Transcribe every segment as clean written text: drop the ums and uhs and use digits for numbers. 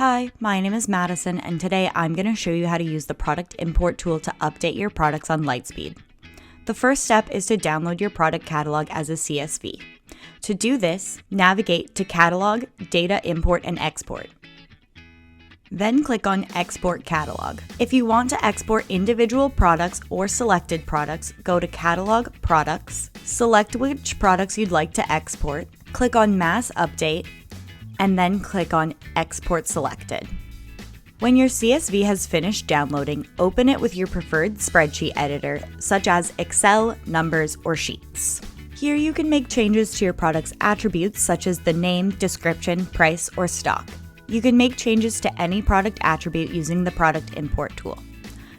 Hi, my name is Madison, and today I'm going to show you how to use the Product Import Tool to update your products on Lightspeed. The first step is to download your product catalog as a CSV. To do this, navigate to Catalog, Data Import and Export. Then click on Export Catalog. If you want to export individual products or selected products, go to Catalog, Products, select which products you'd like to export, click on Mass Update, and then click on Export Selected. When your CSV has finished downloading, open it with your preferred spreadsheet editor, such as Excel, Numbers, or Sheets. Here you can make changes to your product's attributes such as the name, description, price, or stock. You can make changes to any product attribute using the Product Import Tool.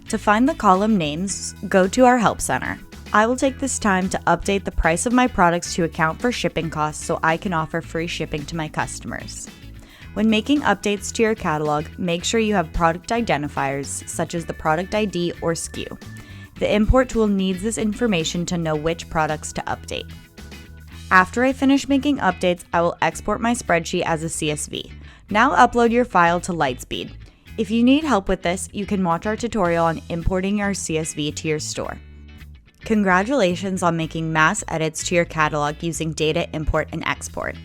To find the column names, go to our Help Center. I will take this time to update the price of my products to account for shipping costs so I can offer free shipping to my customers. When making updates to your catalog, make sure you have product identifiers such as the product ID or SKU. The import tool needs this information to know which products to update. After I finish making updates, I will export my spreadsheet as a CSV. Now upload your file to Lightspeed. If you need help with this, you can watch our tutorial on importing your CSV to your store. Congratulations on making mass edits to your catalog using data import and export.